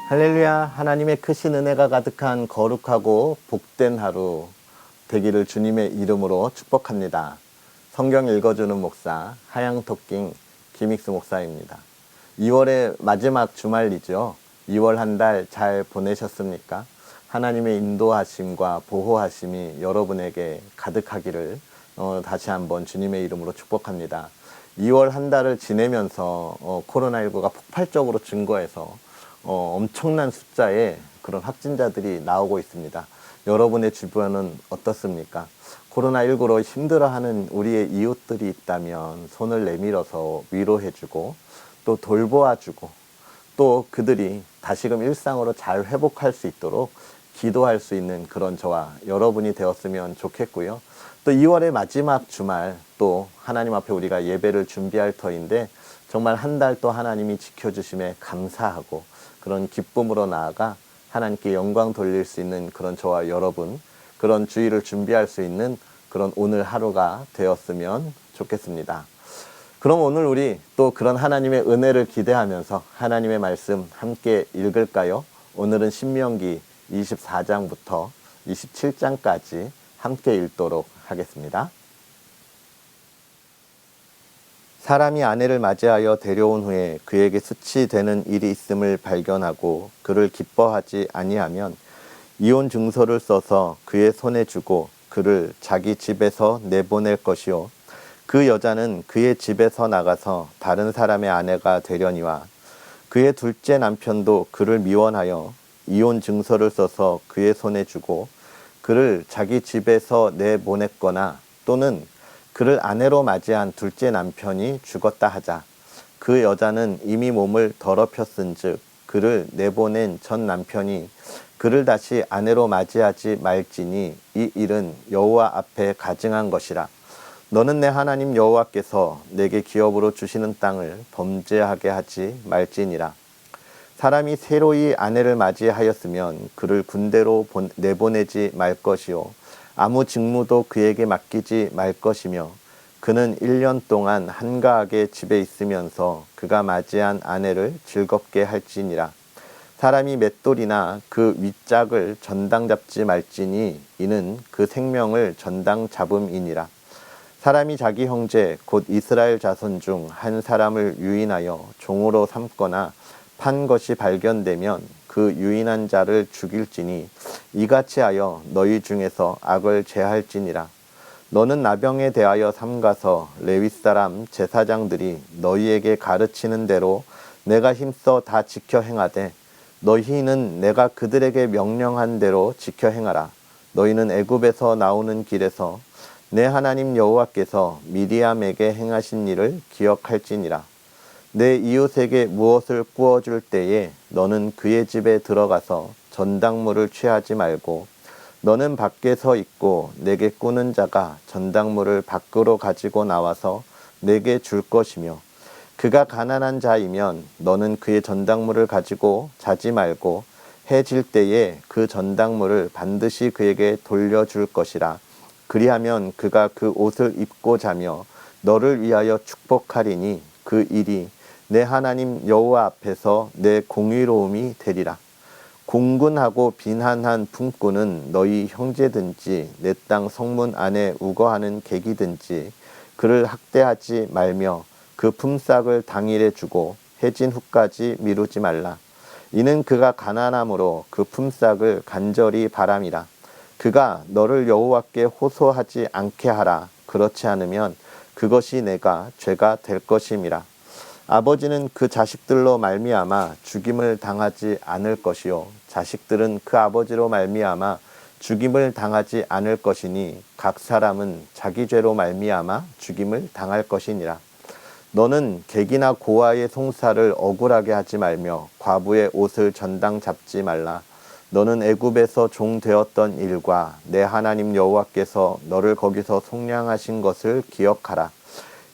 할렐루야. 하나님의 크신 은혜가 가득한 거룩하고 복된 하루 되기를 주님의 이름으로 축복합니다. 성경 읽어주는 목사 하양토킹 김익수 목사입니다. 2월의 마지막 주말이죠. 2월 한 달 잘 보내셨습니까? 하나님의 인도하심과 보호하심이 여러분에게 가득하기를 다시 한번 주님의 이름으로 축복합니다. 2월 한 달을 지내면서 코로나19가 폭발적으로 증거해서 엄청난 숫자의 그런 확진자들이 나오고 있습니다. 여러분의 주변은 어떻습니까? 코로나19로 힘들어하는 우리의 이웃들이 있다면 손을 내밀어서 위로해주고 또 돌보아주고 또 그들이 다시금 일상으로 잘 회복할 수 있도록 기도할 수 있는 그런 저와 여러분이 되었으면 좋겠고요. 또 2월의 마지막 주말 또 하나님 앞에 우리가 예배를 준비할 터인데 정말 한 달 또 하나님이 지켜주심에 감사하고 그런 기쁨으로 나아가 하나님께 영광 돌릴 수 있는 그런 저와 여러분, 그런 주일을 준비할 수 있는 그런 오늘 하루가 되었으면 좋겠습니다. 그럼 오늘 우리 또 그런 하나님의 은혜를 기대하면서 하나님의 말씀 함께 읽을까요? 오늘은 신명기 24장부터 27장까지 함께 읽도록 하겠습니다. 사람이 아내를 맞이하여 데려온 후에 그에게 수치되는 일이 있음을 발견하고 그를 기뻐하지 아니하면 이혼 증서를 써서 그의 손에 주고 그를 자기 집에서 내보낼 것이요 그 여자는 그의 집에서 나가서 다른 사람의 아내가 되려니와 그의 둘째 남편도 그를 미워하여 이혼 증서를 써서 그의 손에 주고 그를 자기 집에서 내보냈거나 또는 그를 아내로 맞이한 둘째 남편이 죽었다 하자 그 여자는 이미 몸을 더럽혔은즉 그를 내보낸 전 남편이 그를 다시 아내로 맞이하지 말지니 이 일은 여호와 앞에 가증한 것이라. 너는 내 하나님 여호와께서 내게 기업으로 주시는 땅을 범죄하게 하지 말지니라. 사람이 새로이 아내를 맞이하였으면 그를 군대로 내보내지 말 것이요 아무 직무도 그에게 맡기지 말 것이며 그는 1년 동안 한가하게 집에 있으면서 그가 맞이한 아내를 즐겁게 할지니라. 사람이 맷돌이나 그 윗짝을 전당 잡지 말지니 이는 그 생명을 전당 잡음이니라. 사람이 자기 형제 곧 이스라엘 자손 중 한 사람을 유인하여 종으로 삼거나 판 것이 발견되면 그 유인한 자를 죽일지니 이같이 하여 너희 중에서 악을 제할지니라. 너는 나병에 대하여 삼가서 레위 사람 제사장들이 너희에게 가르치는 대로 내가 힘써 다 지켜 행하되 너희는 내가 그들에게 명령한 대로 지켜 행하라. 너희는 애굽에서 나오는 길에서 내 하나님 여호와께서 미리암에게 행하신 일을 기억할지니라. 내 이웃에게 무엇을 구워줄 때에 너는 그의 집에 들어가서 전당물을 취하지 말고 너는 밖에 서 있고 내게 꾸는 자가 전당물을 밖으로 가지고 나와서 내게 줄 것이며 그가 가난한 자이면 너는 그의 전당물을 가지고 자지 말고 해 질 때에 그 전당물을 반드시 그에게 돌려줄 것이라. 그리하면 그가 그 옷을 입고 자며 너를 위하여 축복하리니 그 일이 내 하나님 여호와 앞에서 내 공의로움이 되리라. 공군하고 빈한한 품꾼은 너희 형제든지 내 땅 성문 안에 우거하는 객이든지 그를 학대하지 말며 그 품삯을 당일에 주고 해진 후까지 미루지 말라. 이는 그가 가난함으로 그 품삯을 간절히 바람이라. 그가 너를 여호와께 호소하지 않게 하라. 그렇지 않으면 그것이 내가 죄가 될 것임이라. 아버지는 그 자식들로 말미암아 죽임을 당하지 않을 것이요 자식들은 그 아버지로 말미암아 죽임을 당하지 않을 것이니 각 사람은 자기 죄로 말미암아 죽임을 당할 것이니라. 너는 객이나 고아의 송사를 억울하게 하지 말며 과부의 옷을 전당 잡지 말라. 너는 애굽에서 종 되었던 일과 내 하나님 여호와께서 너를 거기서 속량하신 것을 기억하라.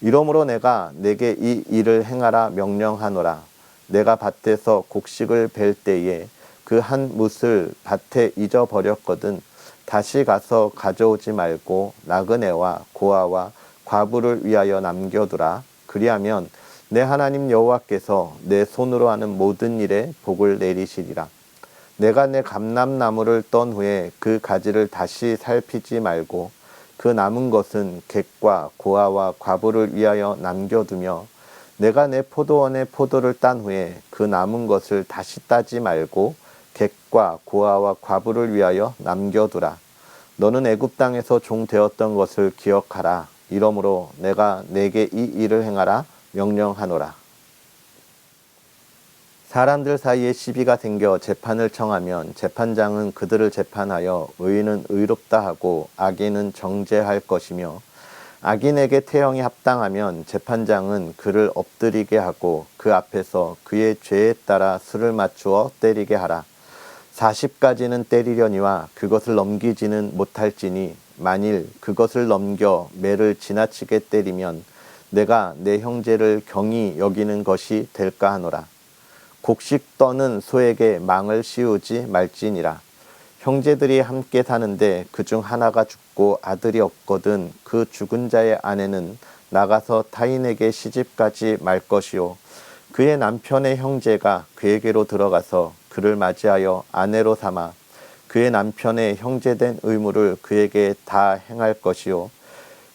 이러므로 내가 내게 이 일을 행하라 명령하노라. 내가 밭에서 곡식을 벨 때에 그 한 뭇을 밭에 잊어버렸거든 다시 가서 가져오지 말고 나그네와 고아와 과부를 위하여 남겨두라. 그리하면 내 하나님 여호와께서 내 손으로 하는 모든 일에 복을 내리시리라. 내가 내 감람나무를 떤 후에 그 가지를 다시 살피지 말고 그 남은 것은 객과 고아와 과부를 위하여 남겨두며 내가 내 포도원에 포도를 딴 후에 그 남은 것을 다시 따지 말고 객과 고아와 과부를 위하여 남겨두라. 너는 애굽 땅에서 종 되었던 것을 기억하라. 이러므로 내가 내게 이 일을 행하라 명령하노라. 사람들 사이에 시비가 생겨 재판을 청하면 재판장은 그들을 재판하여 의인은 의롭다 하고 악인은 정죄할 것이며 악인에게 태형이 합당하면 재판장은 그를 엎드리게 하고 그 앞에서 그의 죄에 따라 수를 맞추어 때리게 하라. 40가지는 때리려니와 그것을 넘기지는 못할지니 만일 그것을 넘겨 매를 지나치게 때리면 내가 내 형제를 경히 여기는 것이 될까 하노라. 곡식 떠는 소에게 망을 씌우지 말지니라. 형제들이 함께 사는데 그중 하나가 죽고 아들이 없거든 그 죽은 자의 아내는 나가서 타인에게 시집가지 말 것이요 그의 남편의 형제가 그에게로 들어가서 그를 맞이하여 아내로 삼아 그의 남편의 형제된 의무를 그에게 다 행할 것이요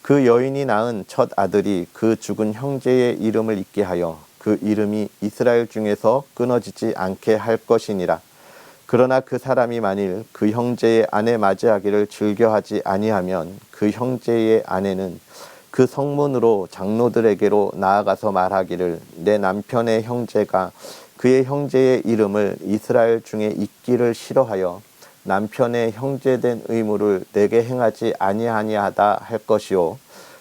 그 여인이 낳은 첫 아들이 그 죽은 형제의 이름을 잊게 하여 그 이름이 이스라엘 중에서 끊어지지 않게 할 것이니라. 그러나 그 사람이 만일 그 형제의 아내 맞이하기를 즐겨하지 아니하면 그 형제의 아내는 그 성문으로 장로들에게로 나아가서 말하기를 내 남편의 형제가 그의 형제의 이름을 이스라엘 중에 잊기를 싫어하여 남편의 형제된 의무를 내게 행하지 아니하다 할 것이요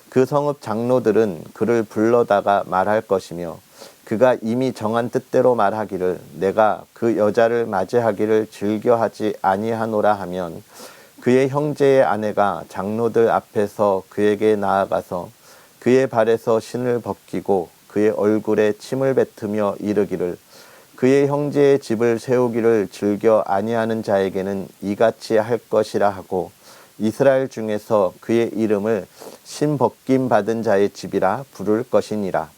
그 성읍 장로들은 그를 불러다가 말할 것이며 그가 이미 정한 뜻대로 말하기를 내가 그 여자를 맞이하기를 즐겨하지 아니하노라 하면 그의 형제의 아내가 장로들 앞에서 그에게 나아가서 그의 발에서 신을 벗기고 그의 얼굴에 침을 뱉으며 이르기를 그의 형제의 집을 세우기를 즐겨 아니하는 자에게는 이같이 할 것이라 하고 이스라엘 중에서 그의 이름을 신 벗김 받은 자의 집이라 부를 것이니라.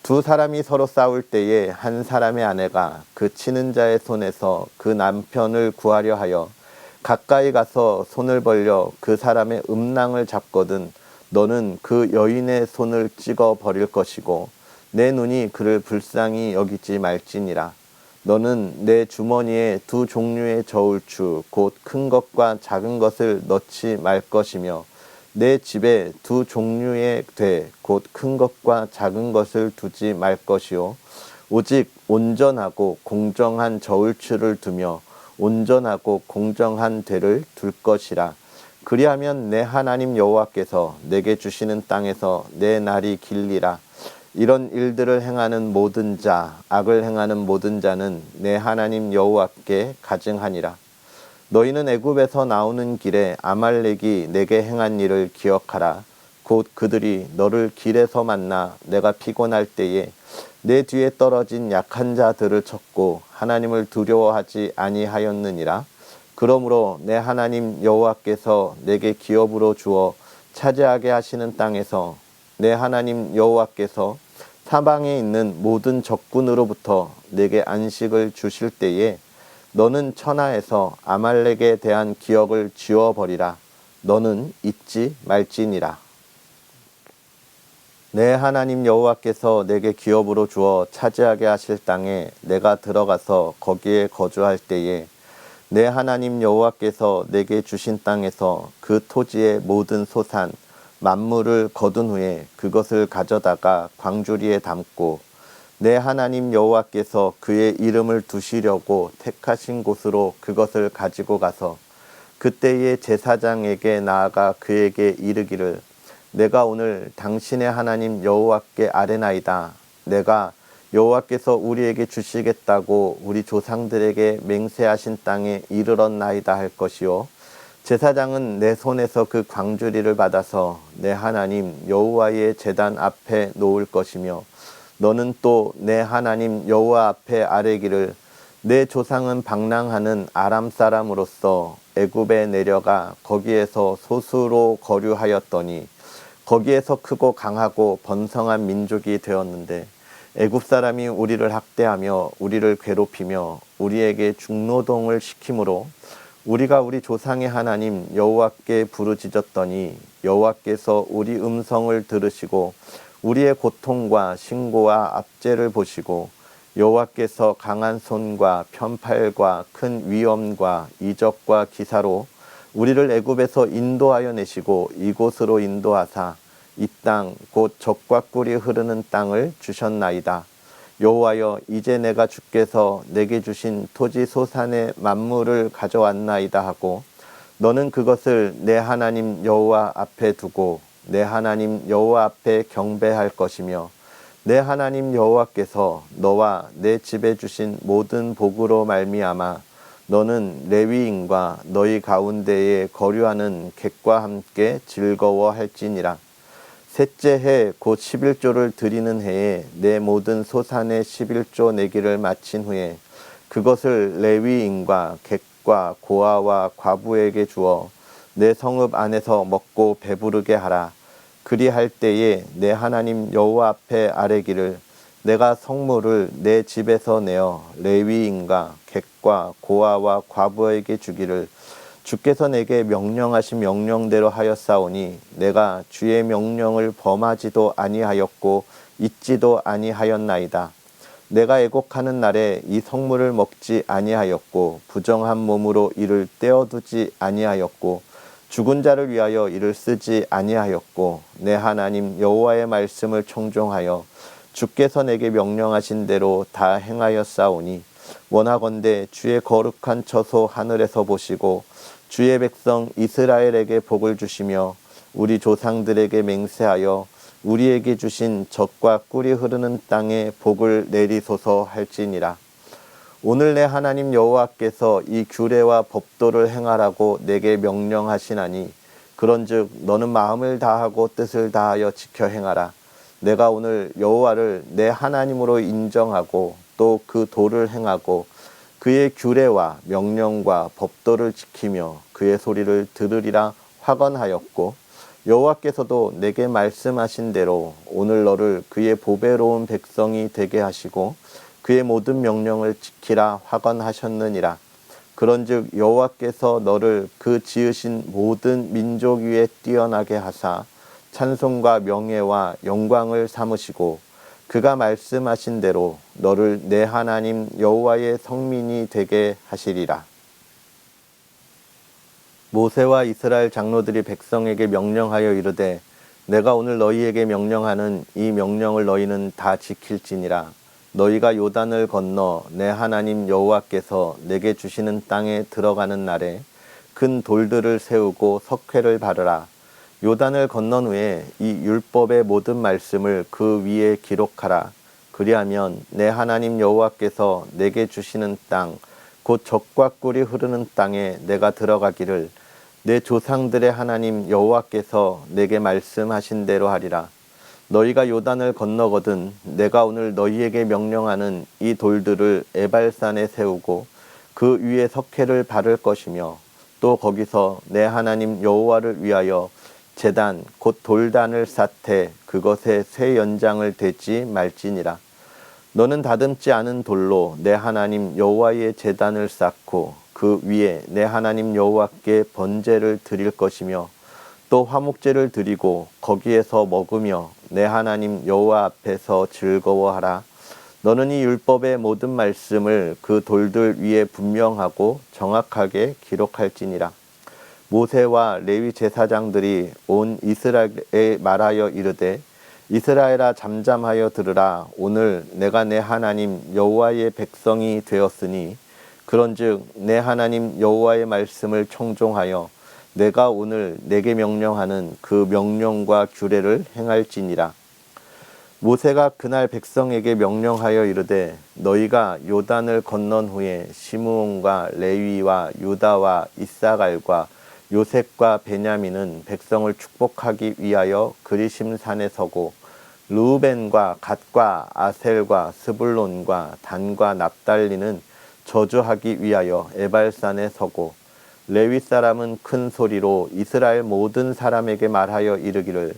두 사람이 서로 싸울 때에 한 사람의 아내가 그 치는 자의 손에서 그 남편을 구하려 하여 가까이 가서 손을 벌려 그 사람의 음낭을 잡거든 너는 그 여인의 손을 찍어 버릴 것이고 내 눈이 그를 불쌍히 여기지 말지니라. 너는 내 주머니에 두 종류의 저울추 곧 큰 것과 작은 것을 넣지 말 것이며 내 집에 두 종류의 돼 곧 큰 것과 작은 것을 두지 말 것이요 오직 온전하고 공정한 저울추를 두며 온전하고 공정한 되를 둘 것이라. 그리하면 내 하나님 여호와께서 내게 주시는 땅에서 내 날이 길리라. 이런 일들을 행하는 모든 자, 악을 행하는 모든 자는 내 하나님 여호와께 가증하니라. 너희는 애굽에서 나오는 길에 아말렉이 내게 행한 일을 기억하라. 곧 그들이 너를 길에서 만나 내가 피곤할 때에 내 뒤에 떨어진 약한 자들을 쳤고 하나님을 두려워하지 아니하였느니라. 그러므로 내 하나님 여호와께서 내게 기업으로 주어 차지하게 하시는 땅에서 내 하나님 여호와께서 사방에 있는 모든 적군으로부터 내게 안식을 주실 때에 너는 천하에서 아말렉에 대한 기억을 지워버리라. 너는 잊지 말지니라. 내 하나님 여호와께서 내게 기업으로 주어 차지하게 하실 땅에 내가 들어가서 거기에 거주할 때에 내 하나님 여호와께서 내게 주신 땅에서 그 토지의 모든 소산 만물을 거둔 후에 그것을 가져다가 광주리에 담고 내 하나님 여호와께서 그의 이름을 두시려고 택하신 곳으로 그것을 가지고 가서 그때의 제사장에게 나아가 그에게 이르기를 내가 오늘 당신의 하나님 여호와께 아뢰나이다. 내가 여호와께서 우리에게 주시겠다고 우리 조상들에게 맹세하신 땅에 이르렀나이다 할 것이요 제사장은 내 손에서 그 광주리를 받아서 내 하나님 여호와의 제단 앞에 놓을 것이며 너는 또 내 하나님 여호와 앞에 아뢰기를 내 조상은 방랑하는 아람 사람으로서 애굽에 내려가 거기에서 소수로 거류하였더니 거기에서 크고 강하고 번성한 민족이 되었는데 애굽 사람이 우리를 학대하며 우리를 괴롭히며 우리에게 중노동을 시키므로 우리가 우리 조상의 하나님 여호와께 부르짖었더니 여호와께서 우리 음성을 들으시고 우리의 고통과 신고와 압제를 보시고 여호와께서 강한 손과 편팔과 큰 위엄과 이적과 기사로 우리를 애굽에서 인도하여 내시고 이곳으로 인도하사 이 땅 곧 젖과 꿀이 흐르는 땅을 주셨나이다. 여호와여 이제 내가 주께서 내게 주신 토지 소산의 만물을 가져왔나이다 하고 너는 그것을 내 하나님 여호와 앞에 두고 내 하나님 여호와 앞에 경배할 것이며 내 하나님 여호와께서 너와 내 집에 주신 모든 복으로 말미암아 너는 레위인과 너희 가운데에 거류하는 객과 함께 즐거워할지니라. 셋째 해 곧 11조를 드리는 해에 내 모든 소산의 11조 내기를 마친 후에 그것을 레위인과 객과 고아와 과부에게 주어 내 성읍 안에서 먹고 배부르게 하라. 그리할 때에 내 하나님 여호와 앞에 아뢰기를 내가 성물을 내 집에서 내어 레위인과 객과 고아와 과부에게 주기를 주께서 내게 명령하신 명령대로 하였사오니 내가 주의 명령을 범하지도 아니하였고 잊지도 아니하였나이다. 내가 애곡하는 날에 이 성물을 먹지 아니하였고 부정한 몸으로 이를 떼어두지 아니하였고 죽은 자를 위하여 이를 쓰지 아니하였고 내 하나님 여호와의 말씀을 청종하여 주께서 내게 명령하신 대로 다 행하였사오니 원하건대 주의 거룩한 처소 하늘에서 보시고 주의 백성 이스라엘에게 복을 주시며 우리 조상들에게 맹세하여 우리에게 주신 젖과 꿀이 흐르는 땅에 복을 내리소서 할지니라. 오늘 내 하나님 여호와께서 이 규례와 법도를 행하라고 내게 명령하시나니 그런즉 너는 마음을 다하고 뜻을 다하여 지켜 행하라. 내가 오늘 여호와를 내 하나님으로 인정하고 또 그 도를 행하고 그의 규례와 명령과 법도를 지키며 그의 소리를 들으리라 확언하였고 여호와께서도 내게 말씀하신 대로 오늘 너를 그의 보배로운 백성이 되게 하시고 그의 모든 명령을 지키라 확언하셨느니라. 그런즉 여호와께서 너를 그 지으신 모든 민족 위에 뛰어나게 하사 찬송과 명예와 영광을 삼으시고 그가 말씀하신 대로 너를 내 하나님 여호와의 성민이 되게 하시리라. 모세와 이스라엘 장로들이 백성에게 명령하여 이르되 내가 오늘 너희에게 명령하는 이 명령을 너희는 다 지킬지니라. 너희가 요단을 건너 내 하나님 여호와께서 내게 주시는 땅에 들어가는 날에 큰 돌들을 세우고 석회를 바르라. 요단을 건넌 후에 이 율법의 모든 말씀을 그 위에 기록하라. 그리하면 내 하나님 여호와께서 내게 주시는 땅 곧 젖과 꿀이 흐르는 땅에 내가 들어가기를 내 조상들의 하나님 여호와께서 내게 말씀하신 대로 하리라. 너희가 요단을 건너거든 내가 오늘 너희에게 명령하는 이 돌들을 에발산에 세우고 그 위에 석회를 바를 것이며 또 거기서 내 하나님 여호와를 위하여 제단 곧 돌단을 쌓되 그것에 쇠 연장을 대지 말지니라. 너는 다듬지 않은 돌로 내 하나님 여호와의 제단을 쌓고 그 위에 내 하나님 여호와께 번제를 드릴 것이며 또 화목제를 드리고 거기에서 먹으며 내 하나님 여호와 앞에서 즐거워하라. 너는 이 율법의 모든 말씀을 그 돌들 위에 분명하고 정확하게 기록할지니라. 모세와 레위 제사장들이 온 이스라엘에 말하여 이르되 이스라엘아 잠잠하여 들으라. 오늘 내가 내 하나님 여호와의 백성이 되었으니 그런즉 내 하나님 여호와의 말씀을 청종하여 내가 오늘 내게 명령하는 그 명령과 규례를 행할지니라. 모세가 그날 백성에게 명령하여 이르되 너희가 요단을 건넌 후에 시므온과 레위와 유다와 이사갈과 요셉과 베냐민은 백성을 축복하기 위하여 그리심 산에 서고 르우벤과 갓과 아셀과 스불론과 단과 납달리는 저주하기 위하여 에발산에 서고 레위 사람은 큰 소리로 이스라엘 모든 사람에게 말하여 이르기를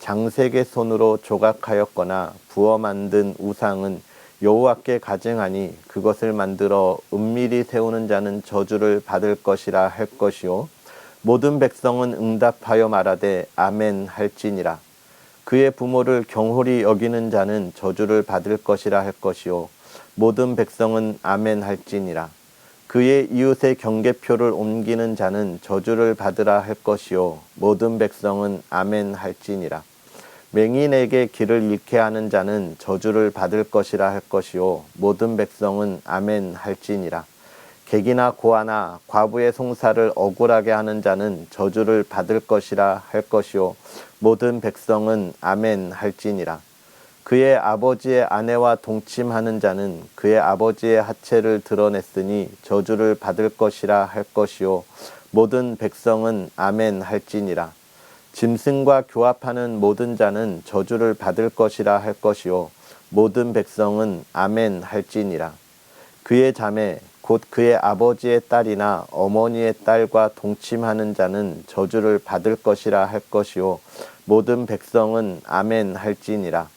장색의 손으로 조각하였거나 부어 만든 우상은 여호와께 가증하니 그것을 만들어 은밀히 세우는 자는 저주를 받을 것이라 할 것이요 모든 백성은 응답하여 말하되 아멘 할지니라. 그의 부모를 경홀히 여기는 자는 저주를 받을 것이라 할 것이요 모든 백성은 아멘 할지니라. 그의 이웃의 경계표를 옮기는 자는 저주를 받으라 할 것이요 모든 백성은 아멘 할지니라. 맹인에게 길을 잃게 하는 자는 저주를 받을 것이라 할 것이요 모든 백성은 아멘 할지니라. 객이나 고아나 과부의 송사를 억울하게 하는 자는 저주를 받을 것이라 할 것이요 모든 백성은 아멘 할지니라. 그의 아버지의 아내와 동침하는 자는 그의 아버지의 하체를 드러냈으니 저주를 받을 것이라 할 것이요 모든 백성은 아멘 할지니라. 짐승과 교합하는 모든 자는 저주를 받을 것이라 할 것이요 모든 백성은 아멘 할지니라. 그의 자매 곧 그의 아버지의 딸이나 어머니의 딸과 동침하는 자는 저주를 받을 것이라 할 것이요 모든 백성은 아멘 할지니라.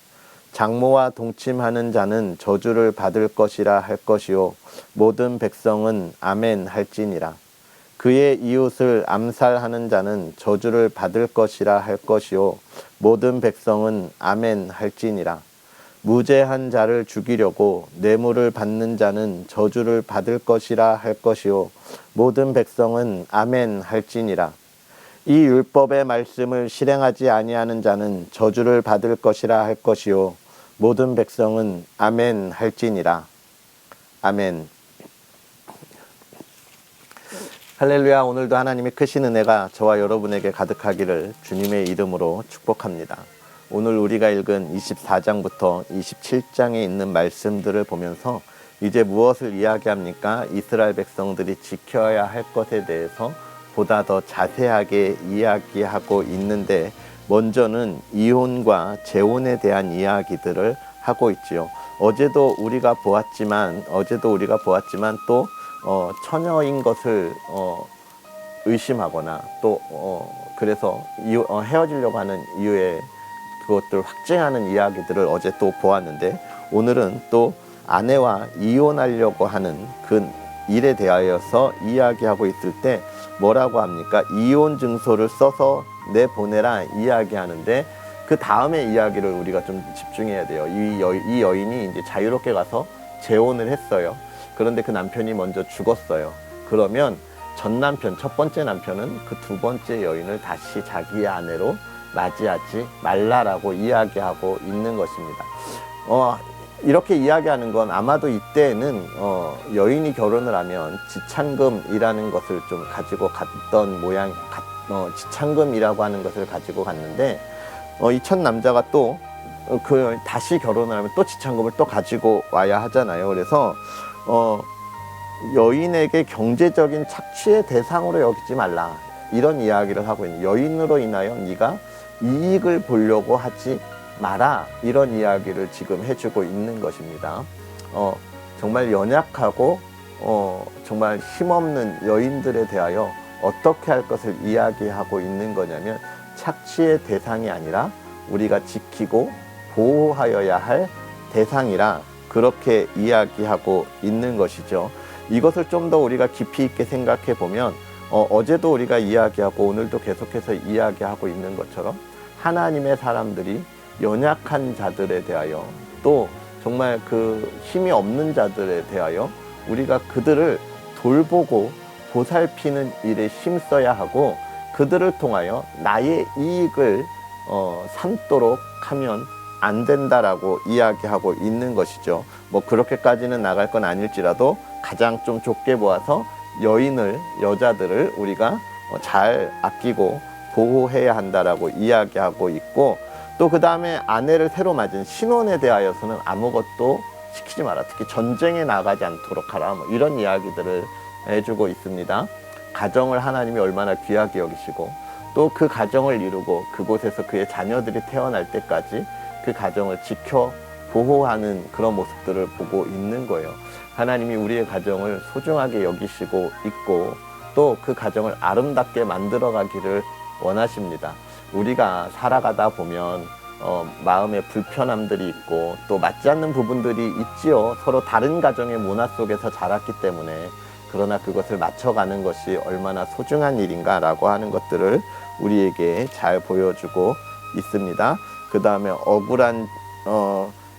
장모와 동침하는 자는 저주를 받을 것이라 할 것이요 모든 백성은 아멘 할지니라. 그의 이웃을 암살하는 자는 저주를 받을 것이라 할 것이요 모든 백성은 아멘 할지니라. 무죄한 자를 죽이려고 뇌물을 받는 자는 저주를 받을 것이라 할 것이요 모든 백성은 아멘 할지니라. 이 율법의 말씀을 실행하지 아니하는 자는 저주를 받을 것이라 할 것이요 모든 백성은 아멘 할지니라. 아멘. 할렐루야. 오늘도 하나님의 크신 은혜가 저와 여러분에게 가득하기를 주님의 이름으로 축복합니다. 오늘 우리가 읽은 24장부터 27장에 있는 말씀들을 보면서 이제 무엇을 이야기합니까? 이스라엘 백성들이 지켜야 할 것에 대해서 보다 더 자세하게 이야기하고 있는데 먼저는 이혼과 재혼에 대한 이야기들을 하고 있지요. 어제도 우리가 보았지만 또 처녀인 것을 의심하거나 또 그래서 헤어지려고 하는 이유에 그것들 확증하는 이야기들을 어제 또 보았는데 오늘은 또 아내와 이혼하려고 하는 그 일에 대하여서 이야기하고 있을 때 뭐라고 합니까? 이혼 증서를 써서 내보내라 이야기하는데 그 다음에 이야기를 우리가 좀 집중해야 돼요. 이 여인이 이제 자유롭게 가서 재혼을 했어요. 그런데 그 남편이 먼저 죽었어요. 그러면 전 남편, 첫 번째 남편은 그 두 번째 여인을 다시 자기의 아내로 맞이하지 말라라고 이야기하고 있는 것입니다. 이렇게 이야기하는 건 아마도 이때는 여인이 결혼을 하면 지창금이라는 것을 좀 가지고 갔던 모양, 지창금이라고 하는 것을 가지고 갔는데 이 첫 남자가 또 다시 결혼을 하면 또 지창금을 또 가지고 와야 하잖아요. 그래서 여인에게 경제적인 착취의 대상으로 여기지 말라 이런 이야기를 하고 있는, 여인으로 인하여 네가 이익을 보려고 하지 마라 이런 이야기를 지금 해주고 있는 것입니다. 정말 연약하고 정말 힘없는 여인들에 대하여 어떻게 할 것을 이야기하고 있는 거냐면 착취의 대상이 아니라 우리가 지키고 보호하여야 할 대상이라 그렇게 이야기하고 있는 것이죠. 이것을 좀 더 우리가 깊이 있게 생각해 보면 어제도 우리가 이야기하고 오늘도 계속해서 이야기하고 있는 것처럼 하나님의 사람들이 연약한 자들에 대하여 또 정말 그 힘이 없는 자들에 대하여 우리가 그들을 돌보고 보살피는 일에 힘써야 하고 그들을 통하여 나의 이익을 삼도록 하면 안 된다라고 이야기하고 있는 것이죠. 뭐 그렇게까지는 나갈 건 아닐지라도 가장 좀 좁게 보아서 여자들을 우리가 잘 아끼고 보호해야 한다라고 이야기하고 있고 또 그 다음에 아내를 새로 맞은 신혼에 대하여서는 아무것도 시키지 마라. 특히 전쟁에 나가지 않도록 하라. 뭐 이런 이야기들을 해주고 있습니다. 가정을 하나님이 얼마나 귀하게 여기시고 또 그 가정을 이루고 그곳에서 그의 자녀들이 태어날 때까지 그 가정을 지켜 보호하는 그런 모습들을 보고 있는 거예요. 하나님이 우리의 가정을 소중하게 여기시고 있고 또 그 가정을 아름답게 만들어 가기를 원하십니다. 우리가 살아가다 보면 마음에 불편함들이 있고 또 맞지 않는 부분들이 있지요. 서로 다른 가정의 문화 속에서 자랐기 때문에. 그러나 그것을 맞춰가는 것이 얼마나 소중한 일인가라고 하는 것들을 우리에게 잘 보여주고 있습니다. 그 다음에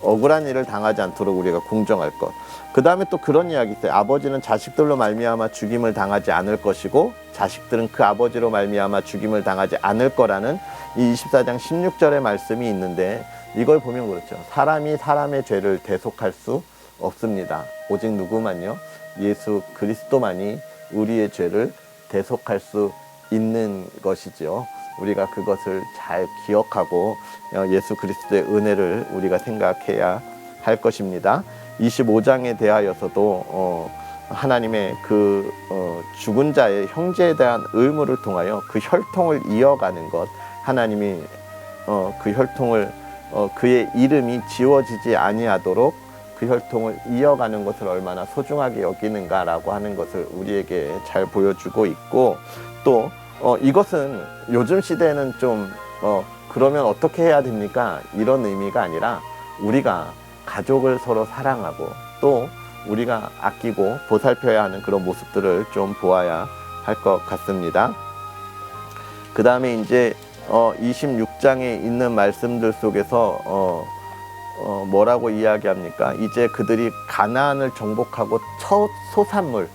억울한 일을 당하지 않도록 우리가 공정할 것. 그 다음에 또 그런 이야기 있어요. 아버지는 자식들로 말미암아 죽임을 당하지 않을 것이고 자식들은 그 아버지로 말미암아 죽임을 당하지 않을 거라는 이 24장 16절의 말씀이 있는데, 이걸 보면 그렇죠. 사람이 사람의 죄를 대속할 수 없습니다. 오직 누구만요? 예수 그리스도만이 우리의 죄를 대속할 수 있는 것이죠. 우리가 그것을 잘 기억하고 예수 그리스도의 은혜를 우리가 생각해야 할 것입니다. 25장에 대하여서도 하나님의 그 죽은 자의 형제에 대한 의무를 통하여 그 혈통을 이어가는 것, 하나님이 그 혈통을 그의 이름이 지워지지 아니하도록 그 혈통을 이어가는 것을 얼마나 소중하게 여기는가라고 하는 것을 우리에게 잘 보여주고 있고, 또 이것은 요즘 시대에는 좀 그러면 어떻게 해야 됩니까? 이런 의미가 아니라 우리가 가족을 서로 사랑하고 또 우리가 아끼고 보살펴야 하는 그런 모습들을 좀 보아야 할 것 같습니다. 그 다음에 이제 26장에 있는 말씀들 속에서 뭐라고 이야기합니까? 이제 그들이 가나안을 정복하고 첫 소산물,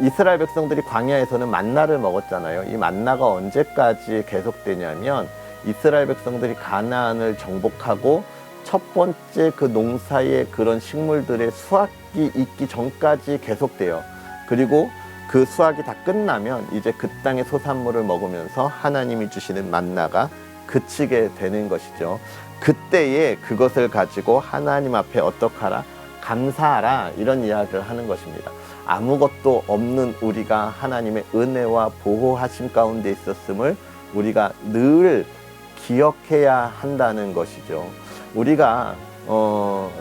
이스라엘 백성들이 광야에서는 만나를 먹었잖아요. 이 만나가 언제까지 계속되냐면 이스라엘 백성들이 가나안을 정복하고 첫 번째 그 농사의 그런 식물들의 수확이 있기 전까지 계속돼요. 그리고 그 수확이 다 끝나면 이제 그 땅의 소산물을 먹으면서 하나님이 주시는 만나가 그치게 되는 것이죠. 그때에 그것을 가지고 하나님 앞에 어떡하라? 감사하라, 이런 이야기를 하는 것입니다. 아무것도 없는 우리가 하나님의 은혜와 보호하심 가운데 있었음을 우리가 늘 기억해야 한다는 것이죠. 우리가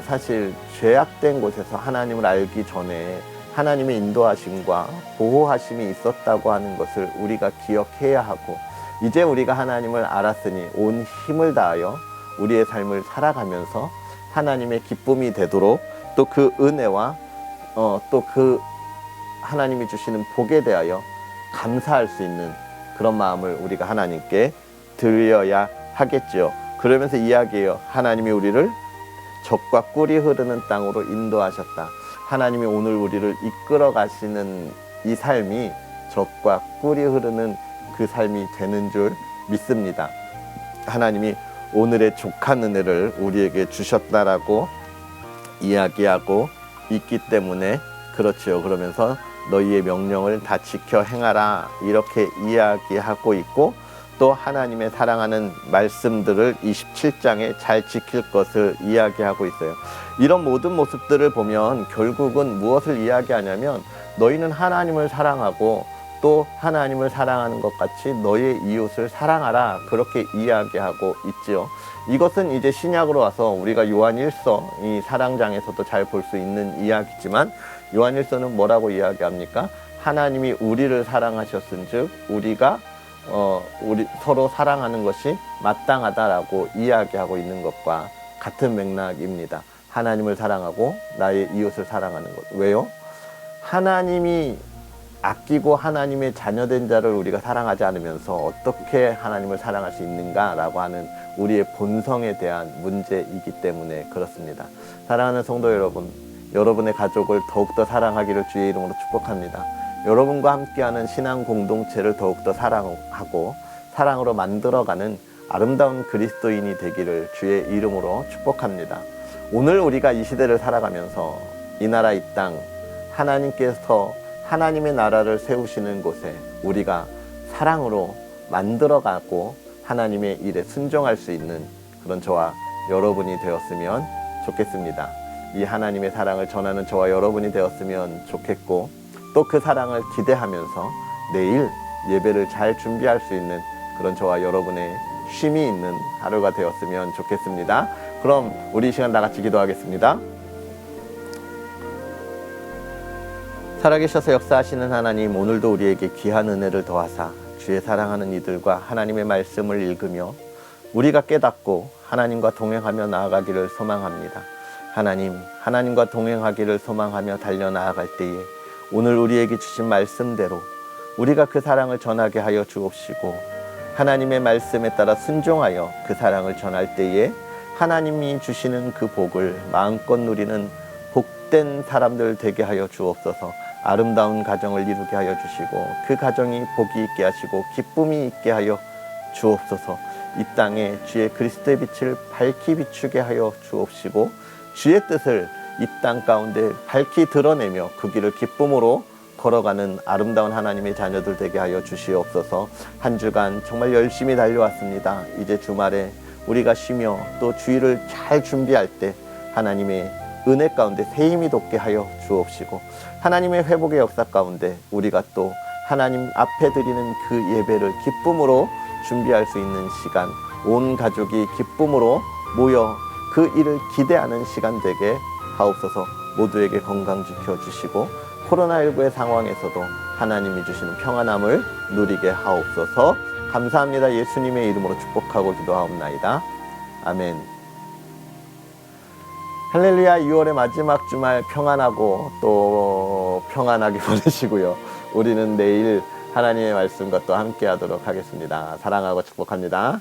사실 죄악된 곳에서 하나님을 알기 전에 하나님의 인도하심과 보호하심이 있었다고 하는 것을 우리가 기억해야 하고, 이제 우리가 하나님을 알았으니 온 힘을 다하여 우리의 삶을 살아가면서 하나님의 기쁨이 되도록 또 그 은혜와 또 그 하나님이 주시는 복에 대하여 감사할 수 있는 그런 마음을 우리가 하나님께 드려야 하겠죠. 그러면서 이야기해요. 하나님이 우리를 젖과 꿀이 흐르는 땅으로 인도하셨다. 하나님이 오늘 우리를 이끌어 가시는 이 삶이 젖과 꿀이 흐르는 그 삶이 되는 줄 믿습니다. 하나님이 오늘의 족한 은혜를 우리에게 주셨다라고 이야기하고 있기 때문에 그렇지요. 그러면서 너희의 명령을 다 지켜 행하라, 이렇게 이야기하고 있고, 또 하나님의 사랑하는 말씀들을 27장에 잘 지킬 것을 이야기하고 있어요. 이런 모든 모습들을 보면 결국은 무엇을 이야기하냐면 너희는 하나님을 사랑하고 또 하나님을 사랑하는 것 같이 너희의 이웃을 사랑하라, 그렇게 이야기하고 있지요. 이것은 이제 신약으로 와서 우리가 요한 1서 이 사랑장에서도 잘 볼 수 있는 이야기지만, 요한 1서는 뭐라고 이야기합니까? 하나님이 우리를 사랑하셨은즉 우리가 우리 서로 사랑하는 것이 마땅하다라고 이야기하고 있는 것과 같은 맥락입니다. 하나님을 사랑하고 나의 이웃을 사랑하는 것. 왜요? 하나님이 아끼고 하나님의 자녀된 자를 우리가 사랑하지 않으면서 어떻게 하나님을 사랑할 수 있는가라고 하는 우리의 본성에 대한 문제이기 때문에 그렇습니다. 사랑하는 성도 여러분, 여러분의 가족을 더욱더 사랑하기를 주의 이름으로 축복합니다. 여러분과 함께하는 신앙 공동체를 더욱더 사랑하고 사랑으로 만들어가는 아름다운 그리스도인이 되기를 주의 이름으로 축복합니다. 오늘 우리가 이 시대를 살아가면서 이 나라 이 땅, 하나님께서 하나님의 나라를 세우시는 곳에 우리가 사랑으로 만들어가고 하나님의 일에 순종할 수 있는 그런 저와 여러분이 되었으면 좋겠습니다. 이 하나님의 사랑을 전하는 저와 여러분이 되었으면 좋겠고, 또 그 사랑을 기대하면서 내일 예배를 잘 준비할 수 있는 그런 저와 여러분의 쉼이 있는 하루가 되었으면 좋겠습니다. 그럼 우리 이 시간 다 같이 기도하겠습니다. 살아계셔서 역사하시는 하나님, 오늘도 우리에게 귀한 은혜를 더하사 주의 사랑하는 이들과 하나님의 말씀을 읽으며 우리가 깨닫고 하나님과 동행하며 나아가기를 소망합니다. 하나님과 동행하기를 소망하며 달려나아갈 때에 오늘 우리에게 주신 말씀대로 우리가 그 사랑을 전하게 하여 주옵시고, 하나님의 말씀에 따라 순종하여 그 사랑을 전할 때에 하나님이 주시는 그 복을 마음껏 누리는 복된 사람들 되게 하여 주옵소서. 아름다운 가정을 이루게 하여 주시고 그 가정이 복이 있게 하시고 기쁨이 있게 하여 주옵소서. 이 땅에 주의 그리스도의 빛을 밝히 비추게 하여 주옵시고 주의 뜻을 이 땅 가운데 밝히 드러내며 그 길을 기쁨으로 걸어가는 아름다운 하나님의 자녀들 되게 하여 주시옵소서. 한 주간 정말 열심히 달려왔습니다. 이제 주말에 우리가 쉬며 또 주일을 잘 준비할 때 하나님의 은혜 가운데 새 힘이 돋게 하여 주옵시고, 하나님의 회복의 역사 가운데 우리가 또 하나님 앞에 드리는 그 예배를 기쁨으로 준비할 수 있는 시간, 온 가족이 기쁨으로 모여 그 일을 기대하는 시간 되게 하옵소서. 모두에게 건강 지켜주시고 코로나19의 상황에서도 하나님이 주시는 평안함을 누리게 하옵소서. 감사합니다. 예수님의 이름으로 축복하고 기도하옵나이다. 아멘. 할렐루야. 6월의 마지막 주말 평안하고 또 평안하게 보내시고요. 우리는 내일 하나님의 말씀과 또 함께 하도록 하겠습니다. 사랑하고 축복합니다.